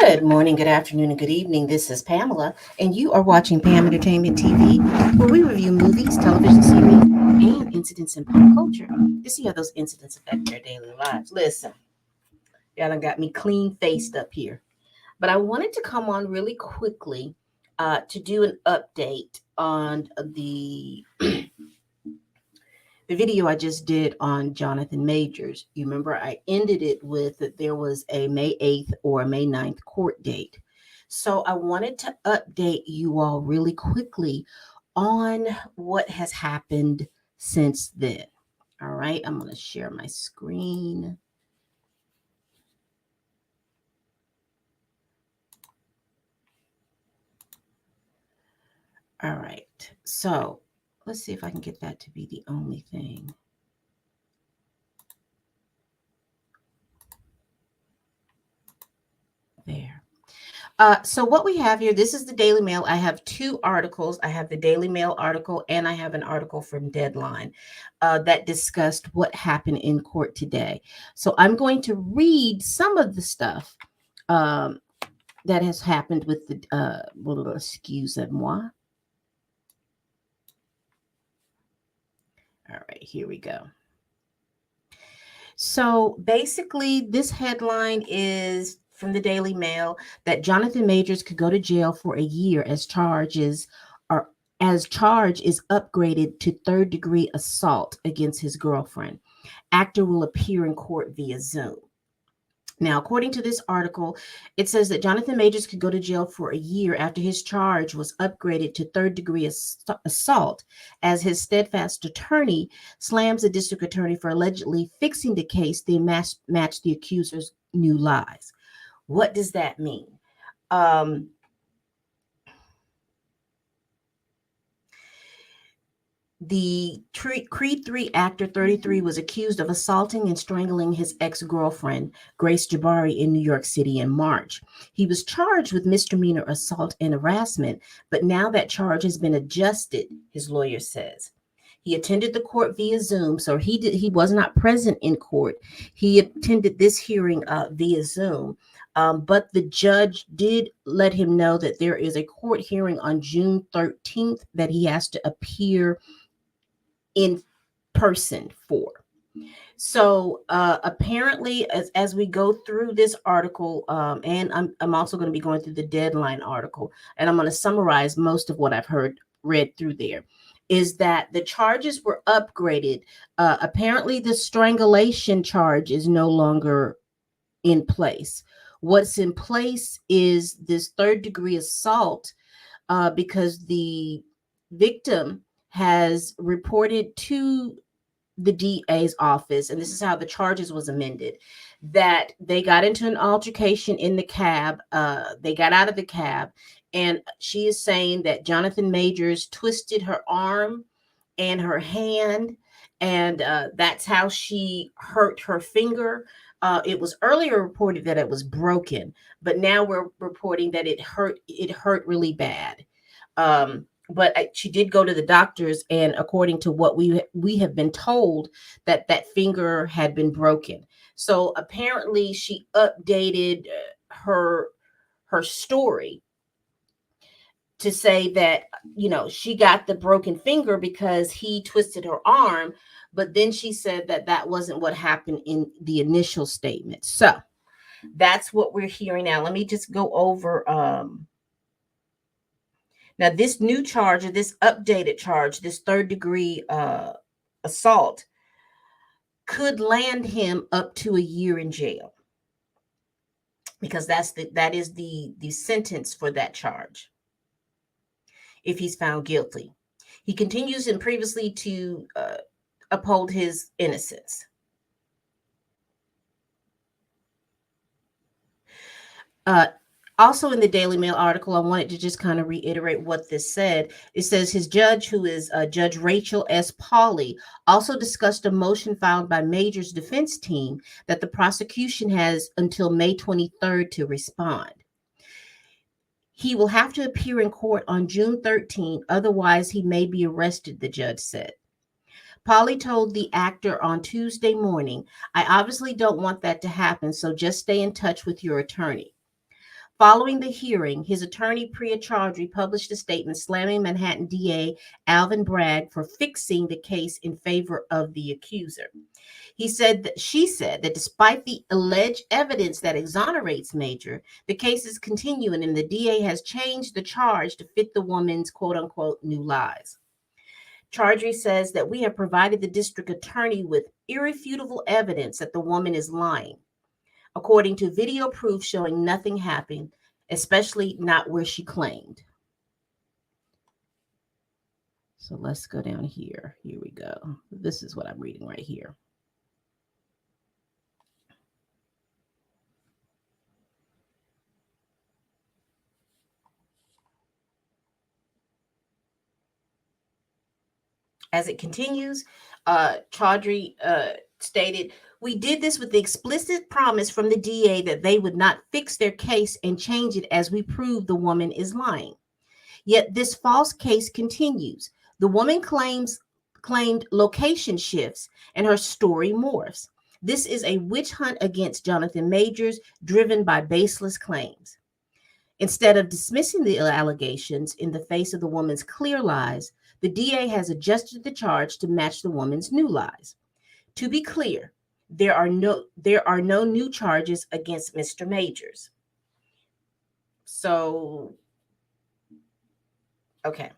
Good morning, good afternoon, and good evening. This is Pamela, and you are watching Pam Entertainment TV, where we review movies, television series, and incidents in pop culture to see how those incidents affect their daily lives. Listen, y'all done got me clean faced up here, but I wanted to come on really quickly to do an update on the video I just did on Jonathan Majors. You remember I ended it with that there was a May 8th or a May 9th court date. So I wanted to update you all really quickly on what has happened since then. All right, I'm going to share my screen. All right, so let's see if I can get that to be the only thing. There. So what we have here, this is the Daily Mail. I have two articles. I have the Daily Mail article and I have an article from Deadline that discussed what happened in court today. So I'm going to read some of the stuff um, that has happened with the, excusez-moi. All right, here we go. So basically, this headline is from the Daily Mail that Jonathan Majors could go to jail for a year as charge is upgraded to third degree assault against his girlfriend. Actor will appear in court via Zoom. Now, according to this article, it says that Jonathan Majors could go to jail for a year after his charge was upgraded to third degree assault, as his steadfast attorney slams the district attorney for allegedly fixing the case they matched the accuser's new lies. What does that mean? The Creed 3 actor, 33, was accused of assaulting and strangling his ex-girlfriend, Grace Jabari, in New York City in March. He was charged with misdemeanor assault and harassment, but now that charge has been adjusted, his lawyer says. He attended the court via Zoom, so he was not present in court. He attended this hearing via Zoom. But the judge did let him know that there is a court hearing on June 13th that he has to appear in person for. So apparently, as we go through this article, and I'm also going to be going through the Deadline article, and I'm going to summarize most of what I've read through there, is that the charges were upgraded. Apparently, the strangulation charge is no longer in place. What's in place is this third degree assault, because the victim has reported to the DA's office, and this is how the charges was amended, that they got into an altercation in the cab. They got out of the cab, and she is saying that Jonathan Majors twisted her arm and her hand, and that's how she hurt her finger. It was earlier reported that it was broken, but now we're reporting that it hurt. It hurt really bad. But she did go to the doctors, and according to what we have been told, that finger had been broken. So apparently, she updated her story to say that she got the broken finger because he twisted her arm, but then she said that that wasn't what happened in the initial statement. So that's what we're hearing now. Let me just go over now, this new charge, or this updated charge, this third degree assault, could land him up to a year in jail, because that is the sentence for that charge if he's found guilty. He continues and previously to uphold his innocence. Also in the Daily Mail article, I wanted to just kind of reiterate what this said. It says his judge, who is Judge Rachel S. Pauley, also discussed a motion filed by Major's defense team that the prosecution has until May 23rd to respond. He will have to appear in court on June 13th, otherwise he may be arrested, the judge said. Pauley told the actor on Tuesday morning, "I obviously don't want that to happen, so just stay in touch with your attorney." Following the hearing, his attorney Priya Chaudhry published a statement slamming Manhattan DA Alvin Bragg for fixing the case in favor of the accuser. She said that despite the alleged evidence that exonerates Major, the case is continuing and the DA has changed the charge to fit the woman's quote unquote new lies. Chaudhry says that we have provided the district attorney with irrefutable evidence that the woman is lying, according to video proof showing nothing happened, especially not where she claimed. So let's go down here. Here we go. This is what I'm reading right here. As it continues, Chaudhry stated, "We did this with the explicit promise from the DA that they would not fix their case and change it as we prove the woman is lying. Yet this false case continues. The woman claimed location shifts and her story morphs. This is a witch hunt against Jonathan Majors driven by baseless claims. Instead of dismissing the allegations in the face of the woman's clear lies, the DA has adjusted the charge to match the woman's new lies. To be clear, there are no new charges against Mr. Majors." So, okay.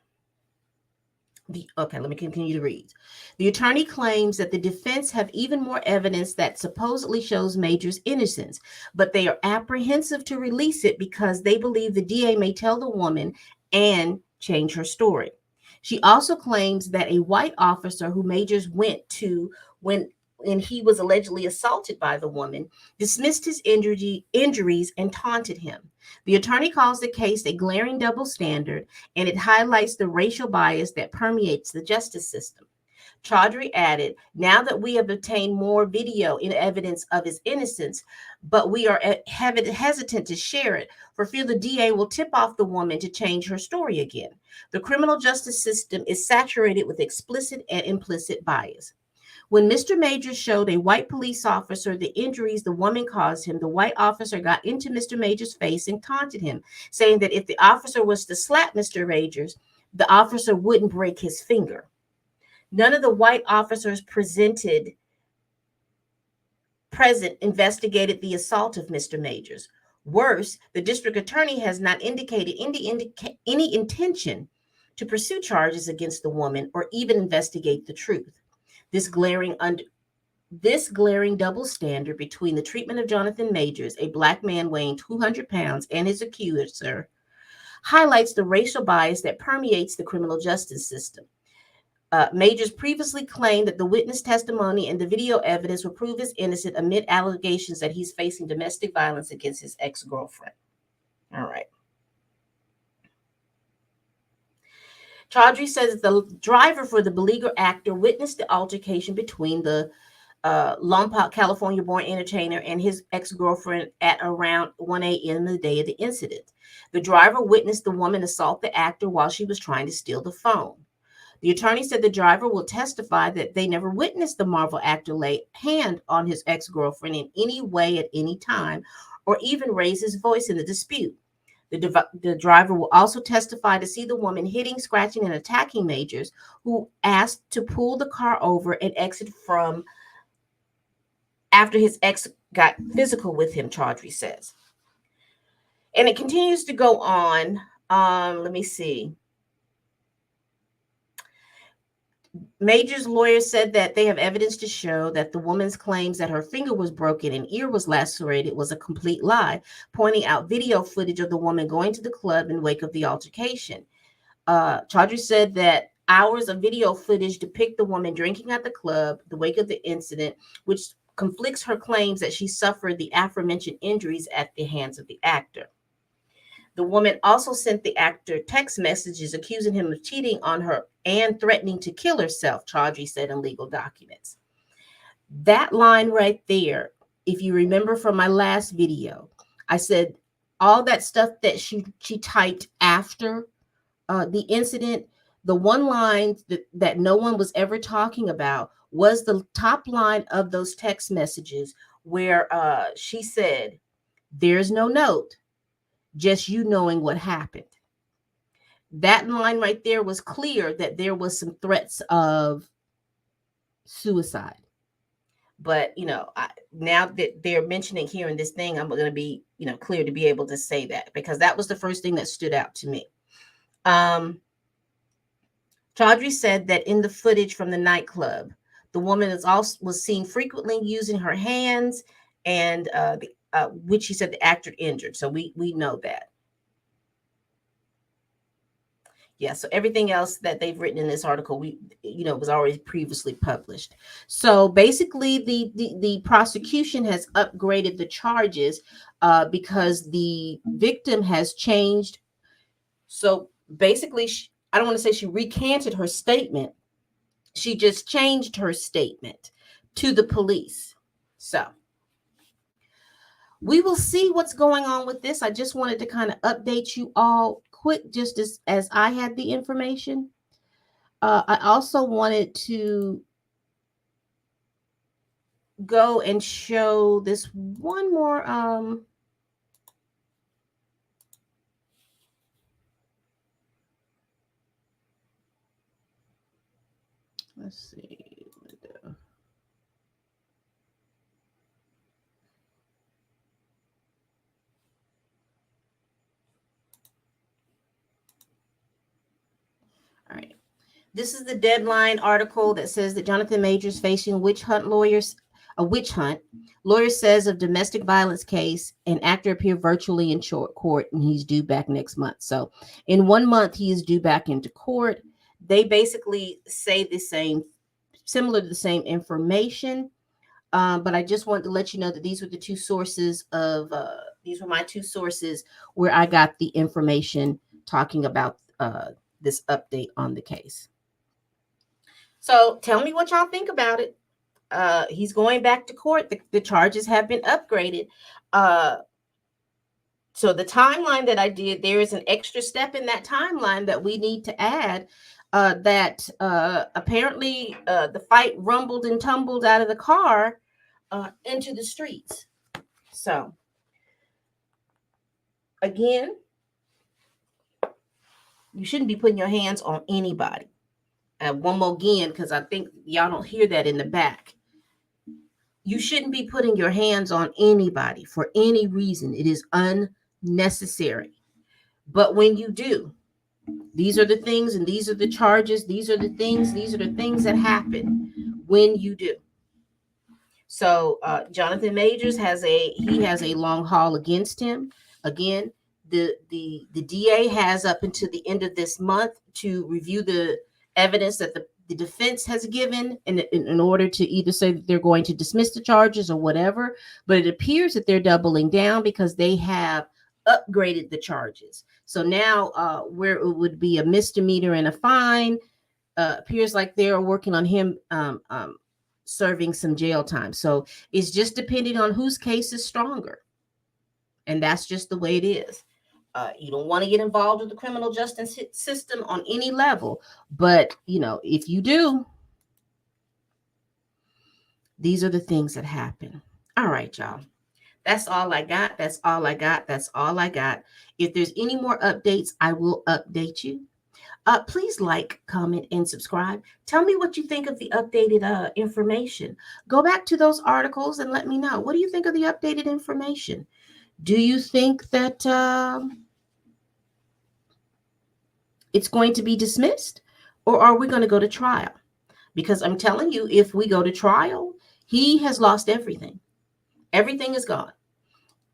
Let me continue to read. The attorney claims that the defense have even more evidence that supposedly shows Major's innocence, but they are apprehensive to release it because they believe the DA may tell the woman and change her story. She also claims that a white officer who Majors went to when he was allegedly assaulted by the woman dismissed his injuries and taunted him. The attorney calls the case a glaring double standard, and it highlights the racial bias that permeates the justice system. Chaudhry added, "Now that we have obtained more video in evidence of his innocence, but we are hesitant to share it for fear the DA will tip off the woman to change her story again. The criminal justice system is saturated with explicit and implicit bias. When Mr. Majors showed a white police officer the injuries the woman caused him, the white officer got into Mr. Majors' face and taunted him, saying that if the officer was to slap Mr. Majors, the officer wouldn't break his finger. None of the white officers present investigated the assault of Mr. Majors. Worse, the district attorney has not indicated any intention to pursue charges against the woman or even investigate the truth. This glaring double standard between the treatment of Jonathan Majors, a Black man weighing 200 pounds, and his accuser highlights the racial bias that permeates the criminal justice system. Majors previously claimed that the witness testimony and the video evidence will prove his innocent amid allegations that he's facing domestic violence against his ex-girlfriend." All right. Chaudhry says the driver for the beleaguered actor witnessed the altercation between the Lompoc, California-born entertainer and his ex-girlfriend at around 1 a.m. the day of the incident. The driver witnessed the woman assault the actor while she was trying to steal the phone. The attorney said the driver will testify that they never witnessed the Marvel actor lay hand on his ex-girlfriend in any way at any time or even raise his voice in the dispute. The driver will also testify to see the woman hitting, scratching, and attacking Majors, who asked to pull the car over and exit from after his ex got physical with him, Chaudhry says. And it continues to go on. Let me see. Major's lawyer said that they have evidence to show that the woman's claims that her finger was broken and ear was lacerated was a complete lie, pointing out video footage of the woman going to the club in wake of the altercation. Chaudhry said that hours of video footage depict the woman drinking at the club, the wake of the incident, which conflicts her claims that she suffered the aforementioned injuries at the hands of the actor. The woman also sent the actor text messages accusing him of cheating on her and threatening to kill herself, Chaudhry said in legal documents. That line right there, if you remember from my last video, I said all that stuff that she typed after the incident, the one line that no one was ever talking about was the top line of those text messages where she said, "There's no note. just you knowing what happened. That line right there was clear that there was some threats of suicide. But now that they're mentioning here in this thing, I'm going to be clear to be able to say that, because that was the first thing that stood out to me. Chaudhry said that in the footage from the nightclub, the woman was seen frequently using her hands, and which he said the actor injured. So we know that. Yeah, so everything else that they've written in this article, was already previously published. So basically, the prosecution has upgraded the charges because the victim has changed. So basically, I don't want to say she recanted her statement. She just changed her statement to the police. So we will see what's going on with this. I just wanted to kind of update you all quick, just as I had the information. I also wanted to go and show this one more. Let's see. All right. This is the Deadline article that says that Jonathan Majors facing a witch hunt. Lawyer says of domestic violence case, an actor appeared virtually in court, and he's due back next month. So in 1 month, he is due back into court. They basically say the same, similar to the same information. But I just wanted to let you know that these were the two sources of, these were my two sources where I got the information talking about this update on the case. So tell me what y'all think about it. He's going back to court. The charges have been upgraded. So the timeline that I did, there is an extra step in that timeline that we need to add. That apparently the fight rumbled and tumbled out of the car into the streets. So again, you shouldn't be putting your hands on anybody. One more again, because I think y'all don't hear that in the back. You shouldn't be putting your hands on anybody for any reason. It is unnecessary. But when you do, these are the things, and these are the charges. These are the things that happen when you do. So Jonathan Majors has a long haul against him. Again, the DA has up until the end of this month to review the evidence that the defense has given in order to either say that they're going to dismiss the charges or whatever. But it appears that they're doubling down because they have upgraded the charges. So now where it would be a misdemeanor and a fine, appears like they're working on him serving some jail time. So it's just depending on whose case is stronger. And that's just the way it is. You don't want to get involved with the criminal justice system on any level. But, if you do, these are the things that happen. All right, y'all. That's all I got. That's all I got. That's all I got. If there's any more updates, I will update you. Please like, comment, and subscribe. Tell me what you think of the updated information. Go back to those articles and let me know. What do you think of the updated information? Do you think that it's going to be dismissed, or are we going to go to trial? Because I'm telling you, if we go to trial, he has lost everything. Everything is gone.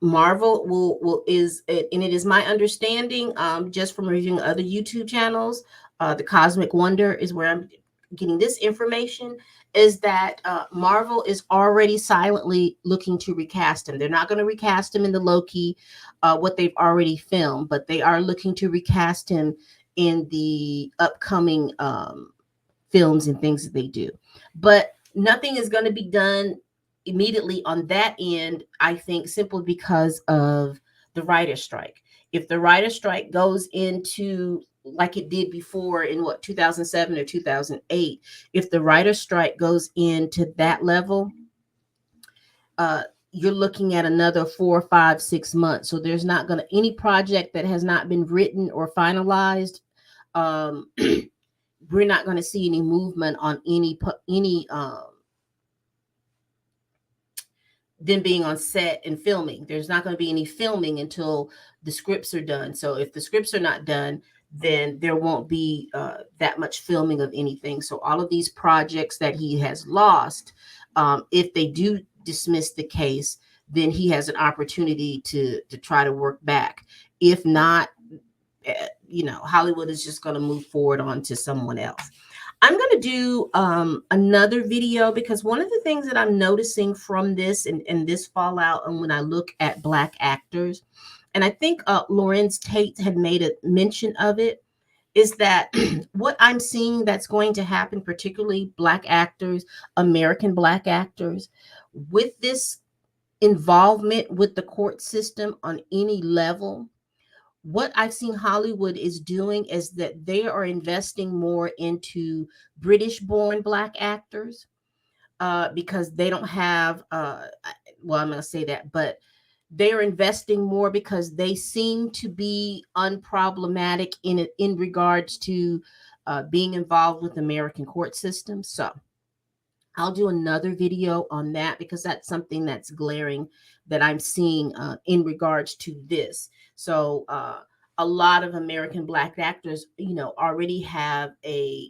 Marvel will is, and it is my understanding, just from reviewing other YouTube channels, the Cosmic Wonder is where I'm getting this information, is that Marvel is already silently looking to recast him. They're not going to recast him in the Loki, what they've already filmed, but they are looking to recast him in the upcoming films and things that they do. But nothing is going to be done immediately on that end, I think, simply because of the writer's strike. If the writer's strike goes into like it did before in 2007 or 2008, if the writer's strike goes into that level, you're looking at another 4, 5, 6 months. So there's not going to any project that has not been written or finalized. Um, we're not going to see any movement on any them being on set and filming. There's not going to be any filming until the scripts are done. So if the scripts are not done, then there won't be that much filming of anything. So all of these projects that he has lost, if they do dismiss the case, then he has an opportunity to try to work back. If not, Hollywood is just going to move forward on to someone else. I'm going to do another video because one of the things that I'm noticing from this and this fallout, and when I look at Black actors, and I think Lorenz Tate had made a mention of it, is that what I'm seeing that's going to happen, particularly Black actors, American Black actors, with this involvement with the court system on any level, what I've seen Hollywood is doing is that they are investing more into British born Black actors because they don't have, well, I'm going to say that, but they're investing more because they seem to be unproblematic in regards to being involved with American court systems. So I'll do another video on that because that's something that's glaring that I'm seeing in regards to this. So a lot of American Black actors, already have an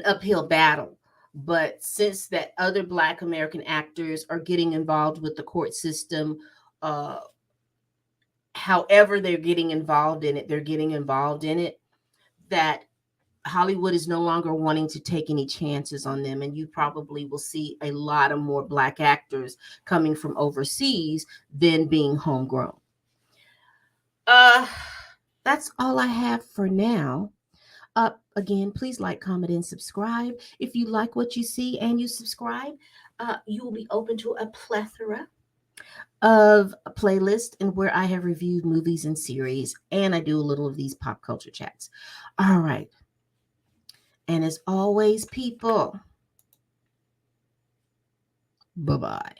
uphill battle. But since that other Black American actors are getting involved with the court system, uh, however they're getting involved in it, that Hollywood is no longer wanting to take any chances on them. And you probably will see a lot of more Black actors coming from overseas than being homegrown. That's all I have for now. Again, please like, comment, and subscribe. If you like what you see and you subscribe, you will be open to a plethora of a playlist and where I have reviewed movies and series, and I do a little of these pop culture chats. All right. And as always, people, bye-bye.